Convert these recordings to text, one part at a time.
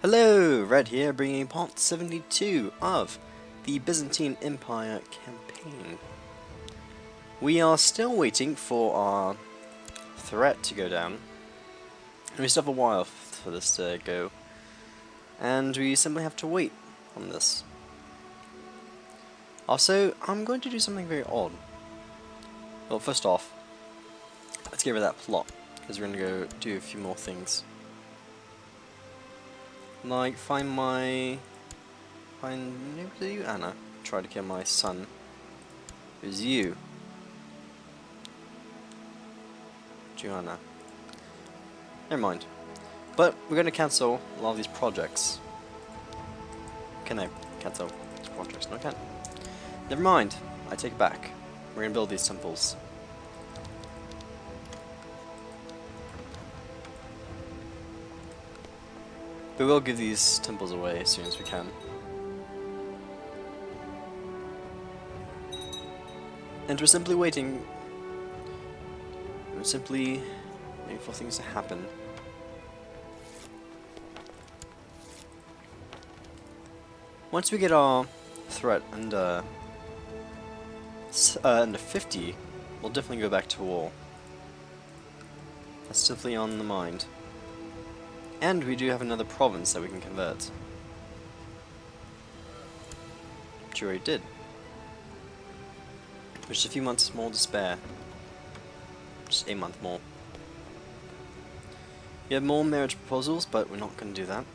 Hello, Red here, bringing part 72 of the Byzantine Empire campaign. We are still waiting for our threat to go down, and we still have a while for this to go, and we simply have to wait on this. Also, I'm going to do something very odd. Well, first off, let's get rid of that plot, because we're going to go do a few more things. Like, find you, Anna. Try to kill my son. It was you. Joanna. Never mind. But we're going to cancel a lot of these projects. Can I cancel these projects? No, I can't. Never mind. I take it back. We're going to build these temples. We will give these temples away as soon as we can. And we're simply waiting. We're simply waiting for things to happen. Once we get our threat under 50, we'll definitely go back to war. That's definitely on the mind. And we do have another province that we can convert. Which we already did. Which is a few months more to spare. Just a month more. We have more marriage proposals, but we're not going to do that.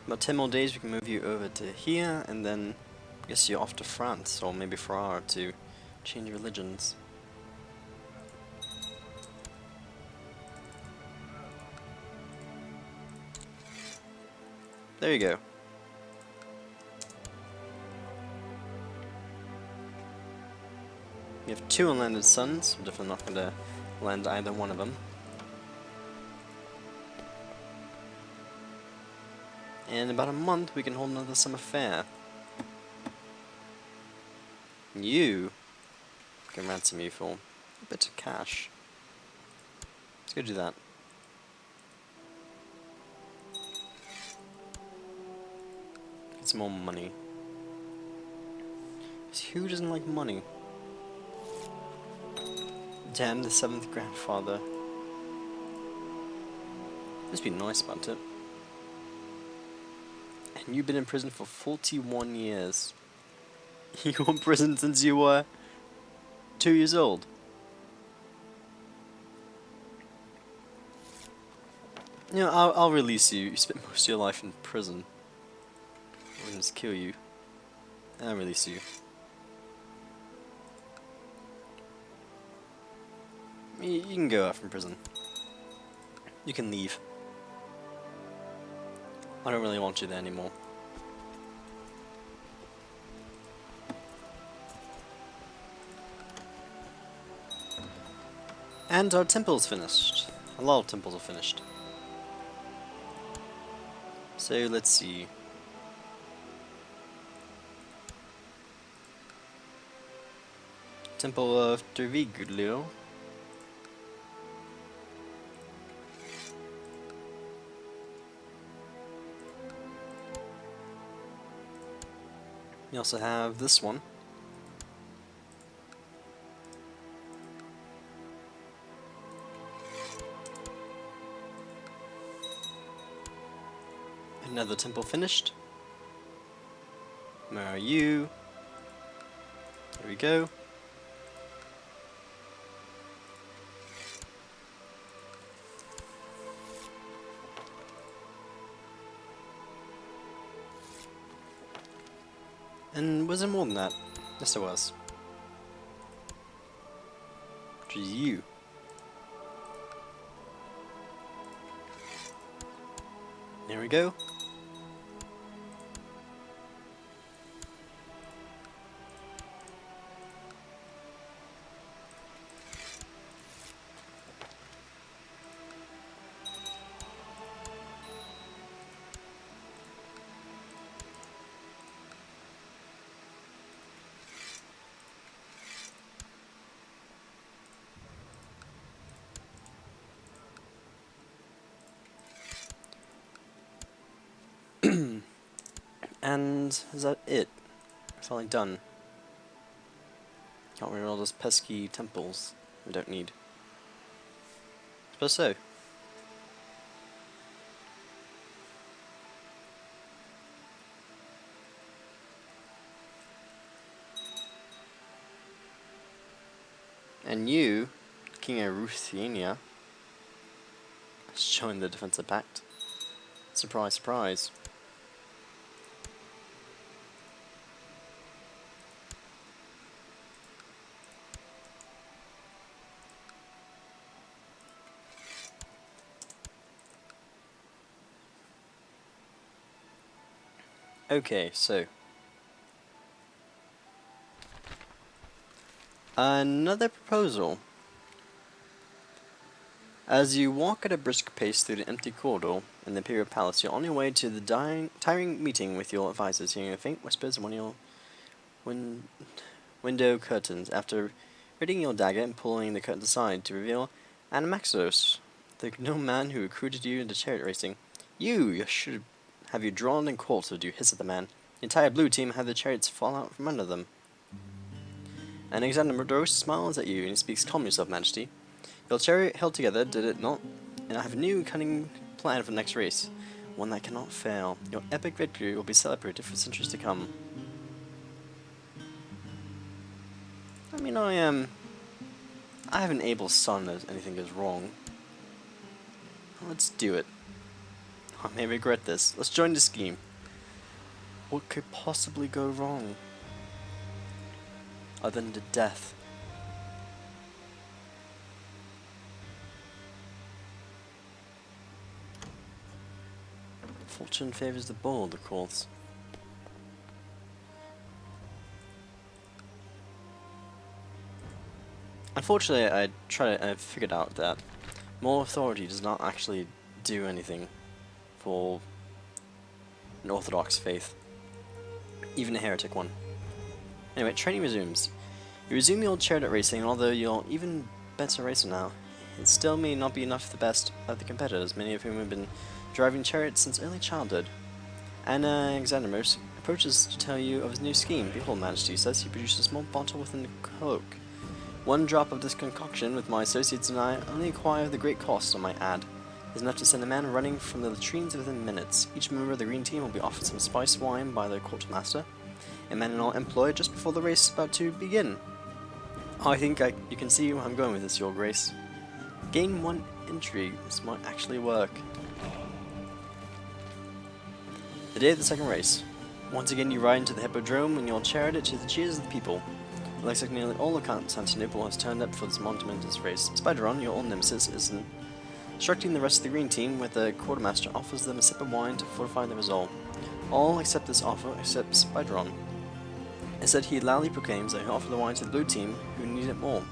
About 10 more days we can move you over to here, and then I guess you're off to France, or maybe Ferrara to change religions. There you go. We have 2 unlanded sons. I'm definitely not going to land either one of them. In about a month we can hold another summer fair. You can ransom you for a bit of cash. Let's go do that. Get some more money. Who doesn't like money? Damn, the 7th grandfather. Let's be nice about it. And you've been in prison for 41 years. You were in prison since you were 2 years old. You know, I'll release you. You spent most of your life in prison. I'm gonna just kill you. I'll release you. You can go out from prison. You can leave. I don't really want you there anymore. And our temple's finished. A lot of temples are finished. So let's see. Temple of Derviglio. We also have this one. Another temple finished. Where are you? There we go. And was there more than that? Yes, there was. Which is you. There we go. And is that it? Finally done. Can't remember all those pesky temples we don't need. Suppose so. And you, King of Ruthenia, has joined the defensive pact. Surprise, surprise. Okay, so another proposal. As you walk at a brisk pace through the empty corridor in the Imperial Palace, you're on your way to the tiring meeting with your advisors, hearing faint whispers in one of your window curtains. After reading your dagger and pulling the curtain aside to reveal Animaxos, the gnome man who recruited you into chariot racing. You should have you drawn and quartered, you hiss at the man. The entire blue team had the chariots fall out from under them. And Alexander Murdos smiles at you and he speaks, "Calm yourself, Majesty. Your chariot held together, did it not? And I have a new cunning plan for the next race. One that cannot fail. Your epic victory will be celebrated for centuries to come." I mean, I have an able son as anything goes wrong. Let's do it. I may regret this. Let's join the scheme. What could possibly go wrong? Other than the death. Fortune favors the bold, of course. Unfortunately, I figured out that more authority does not actually do anything for an orthodox faith, even a heretic one. Anyway, training resumes. You resume your chariot racing, and although you're even better racer now, it still may not be enough for the best of the competitors, many of whom have been driving chariots since early childhood. Anna Xanamos approaches to tell you of his new scheme. Behold, Majesty, says he produces a small bottle within the cloak. One drop of this concoction with my associates and I only acquire the great cost, I might add, is enough to send a man running from the latrines within minutes. Each member of the green team will be offered some spiced wine by the quartermaster, a man in all employed just before the race is about to begin. I think you can see where I'm going with this, Your Grace. Gain 1 intrigue. This might actually work. The day of the second race. Once again you ride into the hippodrome in your chariot to the cheers of the people. It looks like nearly all of Constantinople has turned up for this momentous race. Spideron, your old nemesis, is instructing the rest of the green team, with the quartermaster offers them a sip of wine to fortify their resolve. All accept this offer except Spideron. Instead, he loudly proclaims that he'll offer the wine to the blue team, who need it more.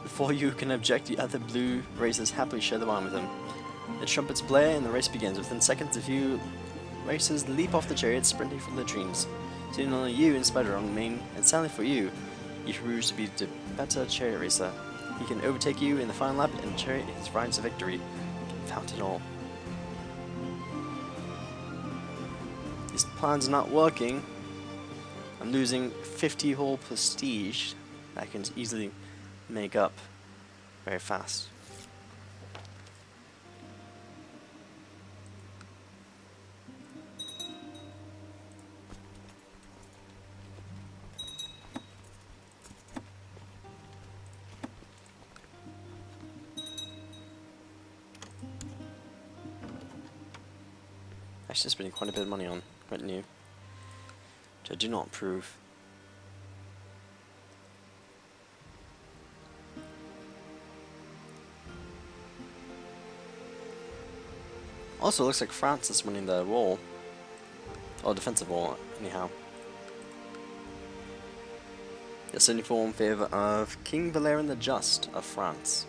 Before you can object, the other blue racers happily share the wine with him. The trumpets blare and the race begins. Within seconds, a few racers leap off the chariots, sprinting for the latrines. Soon only you and Spideron remain, and sadly for you, he proves to be the better chariot racer. He can overtake you in the final lap and chariot his rides to victory. Confound it all. These plans are not working. I'm losing 50 whole prestige that I can easily make up very fast. Actually spending quite a bit of money on retinue, which I do not approve. Also, it looks like France is winning the war, or defensive war, anyhow. It's 74 in favour of King Valerian the Just of France.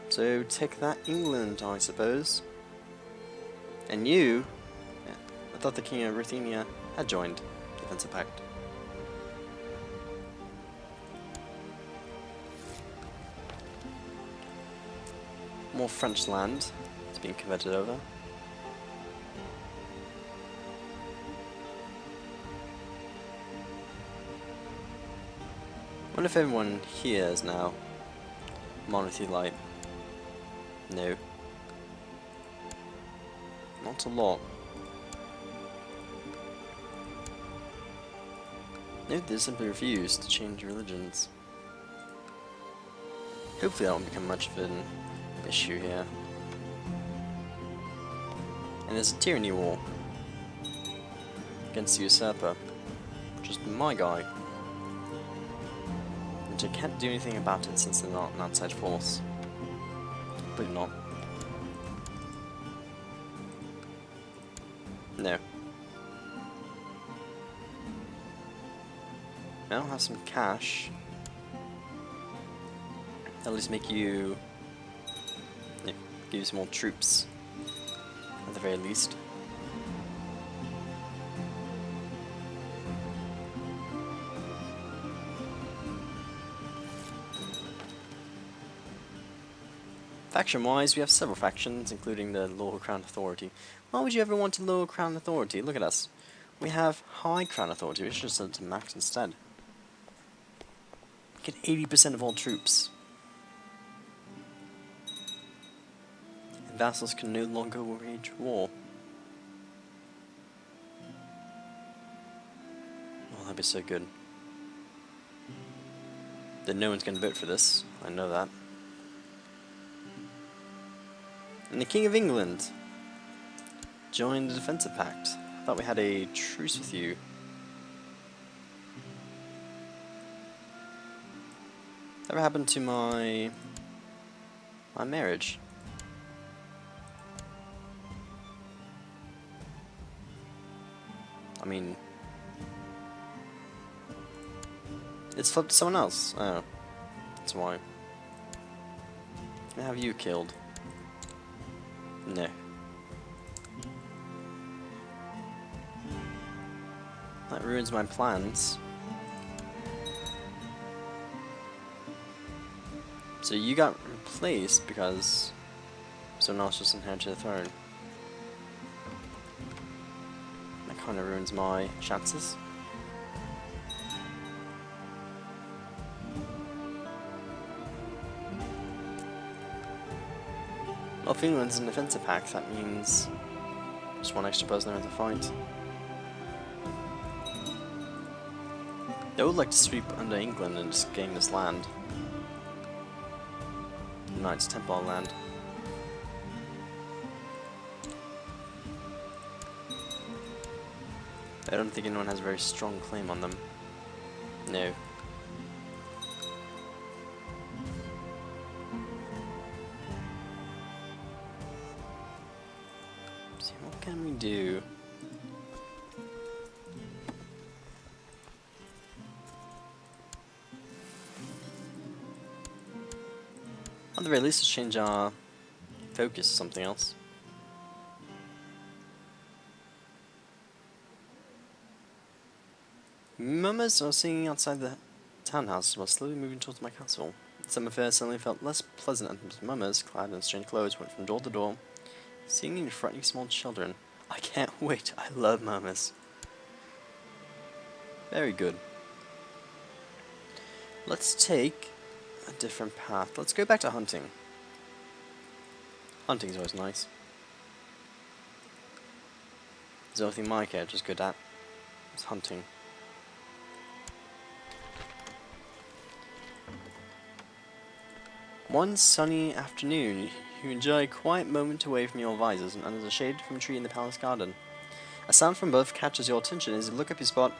So take that, England, I suppose. And you, yeah, I thought the King of Ruthenia had joined the Defensive Pact. More French land is being converted over. Wonder if everyone here is now monarchy light. No. Not a lot. No, they simply refuse to change religions. Hopefully that won't become much of an issue here. And there's a tyranny war against the usurper. Just my guy. And I can't do anything about it since they're not an outside force. But not. No. Now have some cash. At least make you... yeah, give you some more troops. At the very least. Faction-wise, we have several factions, including the Lower Crown Authority. Why would you ever want a Lower Crown Authority? Look at us. We have High Crown Authority, we should have set it to max instead. Get 80% of all troops. And vassals can no longer wage war. Oh, that'd be so good. Then no one's gonna vote for this, I know that. And the King of England joined the Defensive Pact. I thought we had a truce with you. Whatever happened to my marriage? I mean, it's flipped to someone else. Oh, that's why. Can I have you killed? No. That ruins my plans. So you got replaced because someone else just inherited the throne. That kind of ruins my chances. Well, if England's in defensive pact, that means just one extra person there to fight. They would like to sweep under England and just gain this land. Knights Templar land. I don't think anyone has a very strong claim on them. No. So what can we do? At the very least, let's change our focus to something else. Mummers are singing outside the townhouse while slowly moving towards my castle. The summer fair suddenly felt less pleasant as mummers, clad in strange clothes, went from door to door, singing and frightening small children. I can't wait, I love mummers. Very good. Let's take a different path. Let's go back to hunting. Hunting's always nice. It's the only thing my character's good at. It's hunting. One sunny afternoon, you enjoy a quiet moment away from your advisors and under the shade from a tree in the palace garden. A sound from above catches your attention as you look up your spot.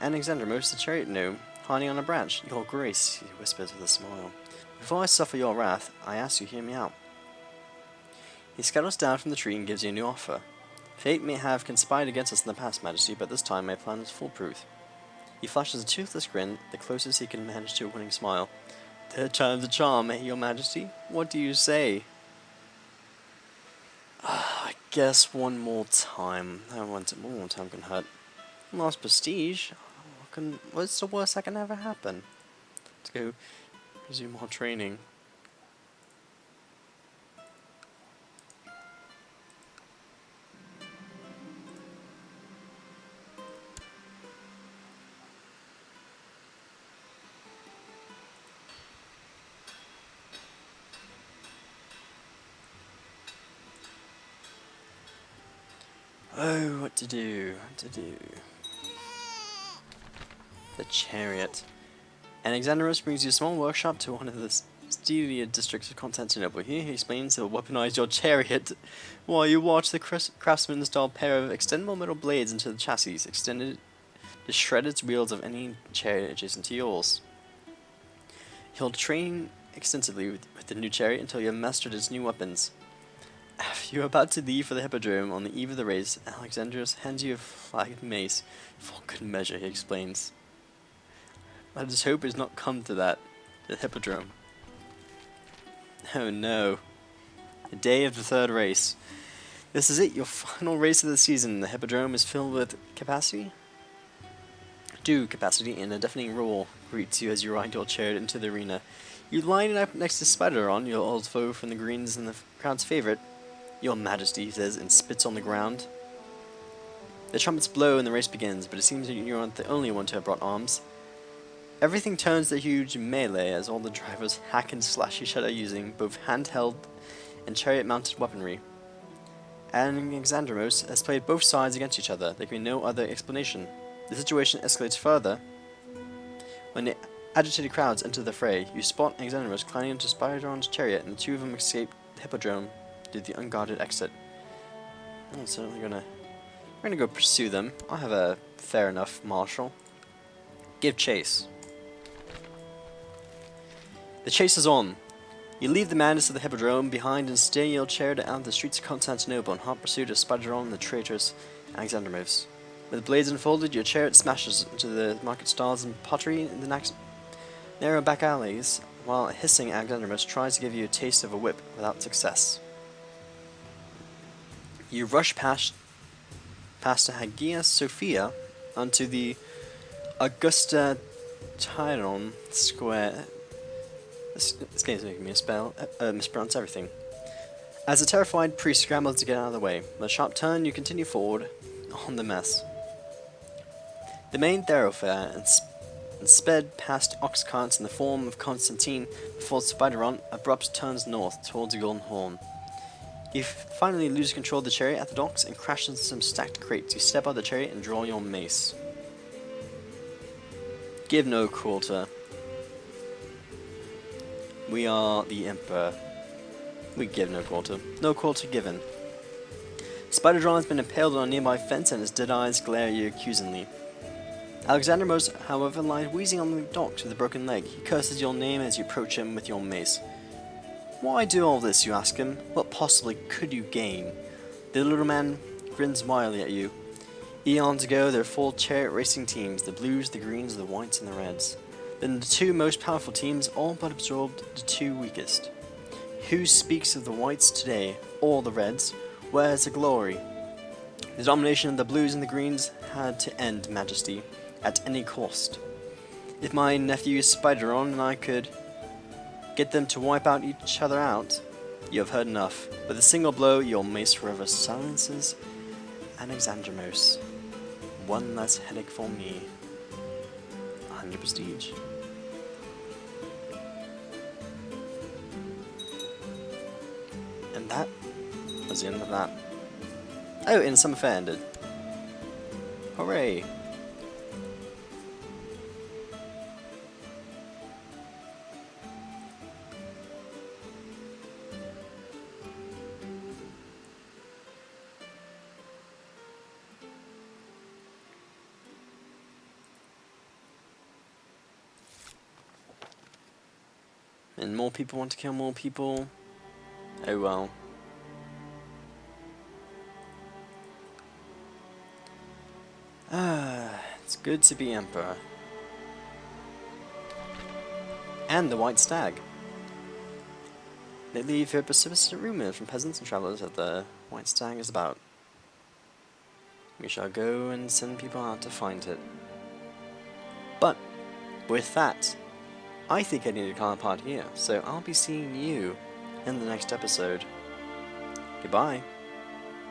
Alexander, most the chariot gnome, hiding on a branch. Your grace, he whispers with a smile. Before I suffer your wrath, I ask you hear me out. He scuttles down from the tree and gives you a new offer. Fate may have conspired against us in the past, Majesty, but this time my plan is foolproof. He flashes a toothless grin, the closest he can manage to a winning smile. Third time's a charm, eh, your Majesty? What do you say? I guess one more time. One more time can hurt. Lost prestige. What's the worst that can ever happen? Let's go resume more training. Oh, what to do? What to do? The chariot. Alexandros brings you a small workshop to one of the steelier districts of Constantinople. Here he explains he'll weaponize your chariot while you watch the craftsman install a pair of extendable metal blades into the chassis, extended to shred its wheels of any chariot adjacent to yours. He'll train extensively with the new chariot until you have mastered its new weapons. After you're about to leave for the hippodrome on the eve of the race, Alexandros hands you a flagged mace. For good measure, he explains. Let us hope it's not come to that. The hippodrome. Oh no. The day of the third race. This is it, your final race of the season. The hippodrome is filled with capacity. Capacity in a deafening roar greets you as you ride your chariot into the arena. You line up next to Spideron, your old foe from the Greens and the crowd's favorite. Your Majesty, he says, and spits on the ground. The trumpets blow and the race begins, but it seems that you aren't the only one to have brought arms. Everything turns to a huge melee as all the drivers hack and slash each other using both handheld and chariot-mounted weaponry. And Alexandros has played both sides against each other. There can be no other explanation. The situation escalates further when the agitated crowds enter the fray. You spot Alexandros climbing into Spideron's chariot, and the two of them escape the hippodrome through the unguarded exit. I'm certainly we're gonna go pursue them. I'll have a fair enough marshal. Give chase. The chase is on. You leave the madness of the hippodrome behind and steer your chariot out of the streets of Constantinople in hot pursuit of Spideron and the traitorous Alexandros. With the blades unfolded, your chariot smashes into the market stalls and pottery in the narrow back alleys, while hissing Alexandros tries to give you a taste of a whip without success. You rush past the Hagia Sophia onto the Augusta Tyron Square. This game's making me mispronounce everything. As the terrified priest scrambles to get out of the way, with a sharp turn, you continue forward on the mess. The main thoroughfare and sped past ox carts in the form of Constantine before Spideron abrupt turns north towards the Golden Horn. You finally lose control of the chariot at the docks and crash into some stacked crates. You step out of the chariot and draw your mace. Give no quarter. We are the Emperor. We give no quarter. No quarter given. Spideron has been impaled on a nearby fence and his dead eyes glare at you accusingly. Alexandros, however, lies wheezing on the docks with a broken leg. He curses your name as you approach him with your mace. Why do all this, you ask him? What possibly could you gain? The little man grins wildly at you. Eons ago, there were 4 chariot racing teams, the blues, the greens, the whites, and the reds. Then the 2 most powerful teams all but absorbed the 2 weakest. Who speaks of the whites today, or the reds? Where's the glory? The domination of the blues and the greens had to end, Majesty, at any cost. If my nephew Spideron and I could get them to wipe out each other out, you have heard enough. With a single blow, your mace forever silences Alexandros. One less headache for me. 100 prestige. And that was the end of that. Oh, and some affair ended. Hooray! And more people want to kill more people. Oh well. It's good to be Emperor. And the White Stag. Lately you've heard persistent rumors from peasants and travelers that the White Stag is about. We shall go and send people out to find it. But, with that, I think I need to call a part here, so I'll be seeing you in the next episode. Goodbye.